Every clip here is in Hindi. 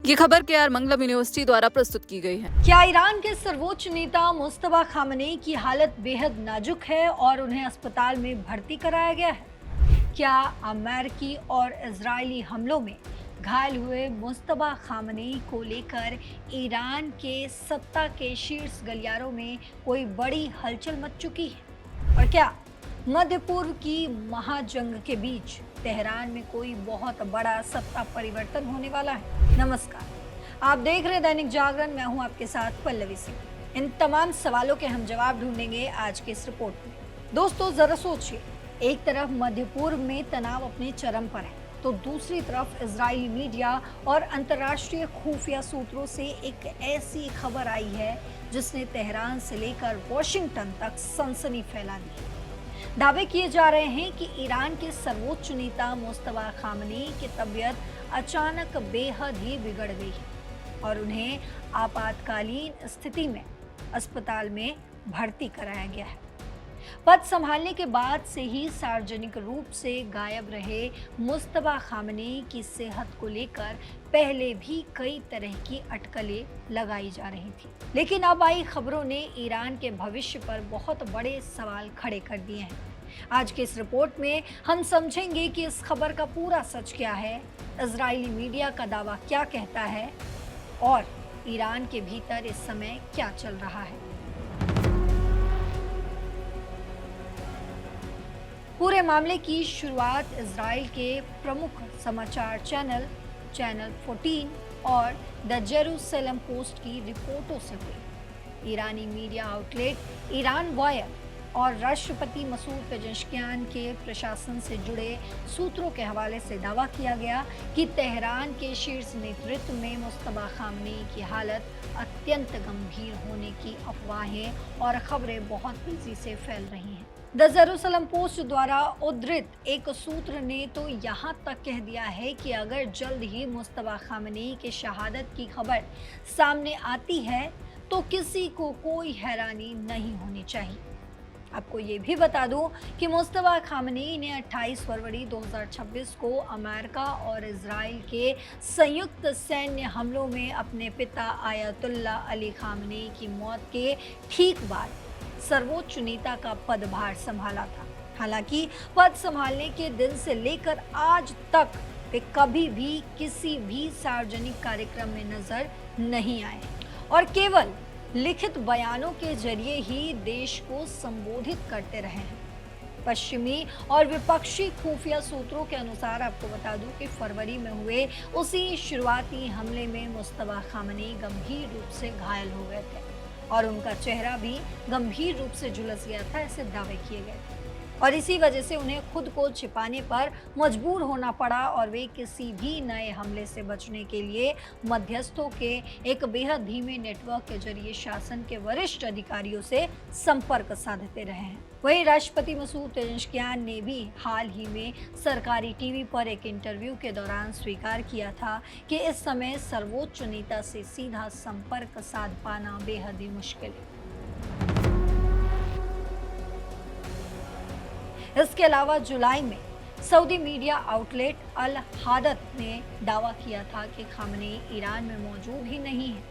ये खबर केआर मंगलम यूनिवर्सिटी द्वारा प्रस्तुत की गई है। क्या ईरान के सर्वोच्च नेता मुस्तफा खामनेई की हालत बेहद नाजुक है और उन्हें अस्पताल में भर्ती कराया गया है? क्या अमेरिकी और इजरायली हमलों में घायल हुए मुस्तफा खामनेई को लेकर ईरान के सत्ता के शीर्ष गलियारों में कोई बड़ी हलचल मच चुकी है? और क्या मध्य पूर्व की महाजंग के बीच तेहरान में कोई बहुत बड़ा सत्ता परिवर्तन होने वाला है? नमस्कार, आप देख रहे हैं दैनिक जागरण। मैं हूं आपके साथ पल्लवी सिंह। इन तमाम सवालों के हम जवाब ढूंढेंगे आज के इस रिपोर्ट में। दोस्तों, जरा सोचिए, एक तरफ मध्य पूर्व में तनाव अपने चरम पर है, तो दूसरी तरफ इजरायली मीडिया और अंतर्राष्ट्रीय खुफिया सूत्रों से एक ऐसी खबर आई है जिसने तेहरान से लेकर वॉशिंगटन तक सनसनी फैला दी है। दावे किए जा रहे हैं कि ईरान के सर्वोच्च नेता मुस्तफा खामनेई की तबीयत अचानक बेहद ही बिगड़ गई है और उन्हें आपातकालीन स्थिति में अस्पताल में भर्ती कराया गया है। पद संभालने के बाद से ही सार्वजनिक रूप से गायब रहे मुस्तफा खामनेई की सेहत को लेकर पहले भी कई तरह की अटकलें लगाई जा रही थी, लेकिन अब आई खबरों ने ईरान के भविष्य पर बहुत बड़े सवाल खड़े कर दिए हैं। आज के इस रिपोर्ट में हम समझेंगे कि इस खबर का पूरा सच क्या है, इजरायली मीडिया का दावा क्या कहता है और ईरान के भीतर इस समय क्या चल रहा है। पूरे मामले की शुरुआत इजराइल के प्रमुख समाचार चैनल 14 और द जेरूसलम पोस्ट की रिपोर्टों से हुई। ईरानी मीडिया आउटलेट ईरान वायर और राष्ट्रपति मसूद पेजेश्कियान के प्रशासन से जुड़े सूत्रों के हवाले से दावा किया गया कि तेहरान के शीर्ष नेतृत्व में मुस्तफा खामनेई की हालत अत्यंत गंभीर होने की अफवाहें और खबरें बहुत तेजी से फैल रही हैं। द जेरूसलम पोस्ट द्वारा उद्धृत एक सूत्र ने तो यहाँ तक कह दिया है कि अगर जल्द ही मुस्तफा खामनेई के शहादत की खबर सामने आती है तो किसी को कोई हैरानी नहीं होनी चाहिए। आपको ये भी बता दूं कि मुस्तफा खामनेई ने 28 फरवरी 2026 को अमेरिका और इजराइल के संयुक्त सैन्य हमलों में अपने पिता आयतुल्ला अली खामनेई की मौत के ठीक बाद सर्वोच्च नेता का पदभार संभाला था। हालांकि पद संभालने के दिन से लेकर आज तक वे कभी भी किसी भी सार्वजनिक कार्यक्रम में नजर नहीं आए और केवल लिखित बयानों के जरिए ही देश को संबोधित करते रहे हैं। पश्चिमी और विपक्षी खुफिया सूत्रों के अनुसार आपको बता दूं कि फरवरी में हुए उसी शुरुआती हमले में मुस्तफा खामनेई गंभीर रूप से घायल हो गए थे और उनका चेहरा भी गंभीर रूप से झुलस गया था, ऐसे दावे किए गए थे और इसी वजह से उन्हें खुद को छिपाने पर मजबूर होना पड़ा और वे किसी भी नए हमले से बचने के लिए मध्यस्थों के एक बेहद धीमे नेटवर्क के जरिए शासन के वरिष्ठ अधिकारियों से संपर्क साधते रहे हैं। वहीं राष्ट्रपति मसूद पेजेश्कियान ने भी हाल ही में सरकारी टीवी पर एक इंटरव्यू के दौरान स्वीकार किया था कि इस समय सर्वोच्च नेता से सीधा संपर्क साध पाना बेहद ही मुश्किल है। इसके अलावा जुलाई में सऊदी मीडिया आउटलेट अल हादत ने दावा किया था कि खामनेई ईरान में मौजूद ही नहीं है,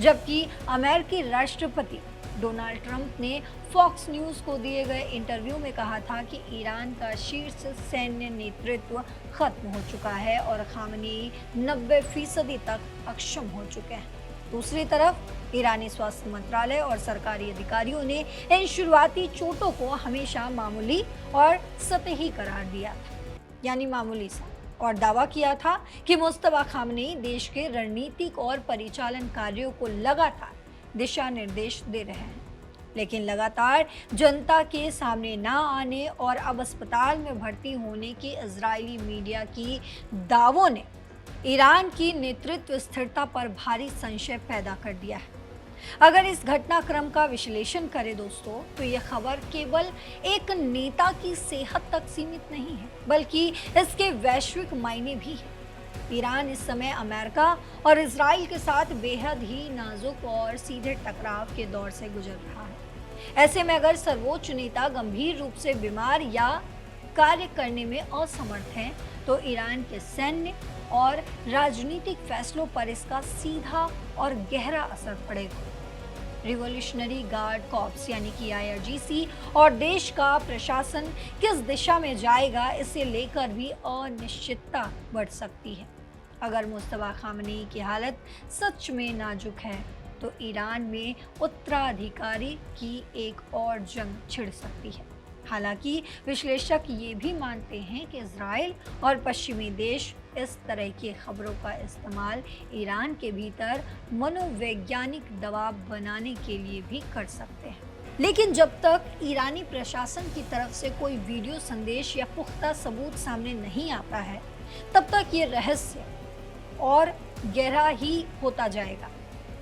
जबकि अमेरिकी राष्ट्रपति डोनाल्ड ट्रंप ने फॉक्स न्यूज को दिए गए इंटरव्यू में कहा था कि ईरान का शीर्ष सैन्य नेतृत्व खत्म हो चुका है और खामनेई 90% तक अक्षम हो चुके हैं। दूसरी तरफ ईरानी स्वास्थ्य मंत्रालय और सरकारी अधिकारियों ने इन शुरुआती चोटों को हमेशा मामूली और सतही करार दिया था, यानी मामूली सा, और दावा किया था कि मुस्तफा खामनेई देश के रणनीतिक और परिचालन कार्यों को लगातार दिशा निर्देश दे रहे हैं। लेकिन लगातार जनता के सामने ना आने और अब अस्पताल में भर्ती होने की इजरायली मीडिया की दावों ने ईरान की नेतृत्व स्थिरता पर भारी संशय पैदा कर दिया है। अगर इस घटनाक्रम का विश्लेषण करें दोस्तों, तो यह खबर केवल एक नेता की सेहत तक सीमित नहीं है, बल्कि इसके वैश्विक मायने भी है। ईरान इस समय अमेरिका और इजराइल के साथ बेहद ही नाजुक और सीधे टकराव के दौर से गुजर रहा है। ऐसे में अगर सर्वोच्च नेता गंभीर रूप से बीमार या कार्य करने में असमर्थ हैं, तो ईरान के सैन्य और राजनीतिक फैसलों पर इसका सीधा और गहरा असर पड़ेगा। रिवॉल्यूशनरी गार्ड कॉर्प्स यानी कि IRGC और देश का प्रशासन किस दिशा में जाएगा, इसे लेकर भी अनिश्चितता बढ़ सकती है। अगर मुस्तफा खामनेई की हालत सच में नाजुक है तो ईरान में उत्तराधिकारी की एक और जंग छिड़ सकती है। हालांकि विश्लेषक ये भी मानते हैं कि इजराइल और पश्चिमी देश इस तरह की खबरों का इस्तेमाल ईरान के भीतर मनोवैज्ञानिक दबाव बनाने के लिए भी कर सकते हैं। लेकिन जब तक ईरानी प्रशासन की तरफ से कोई वीडियो संदेश या पुख्ता सबूत सामने नहीं आता है, तब तक ये रहस्य और गहरा ही होता जाएगा।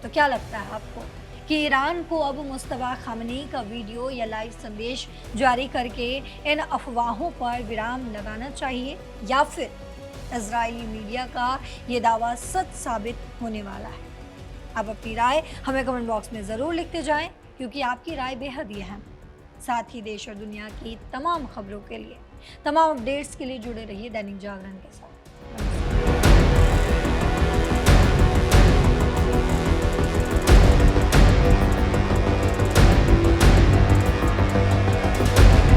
तो क्या लगता है आपको कि ईरान को अब मुस्तफा खामनेई का वीडियो या लाइव संदेश जारी करके इन अफवाहों पर विराम लगाना चाहिए, या फिर इजरायली मीडिया का ये दावा सच साबित होने वाला है? आप अपनी राय हमें कमेंट बॉक्स में ज़रूर लिखते जाएं, क्योंकि आपकी राय बेहद ही अहम। साथ ही देश और दुनिया की तमाम खबरों के लिए, तमाम अपडेट्स के लिए जुड़े रहिए दैनिक जागरण के साथ।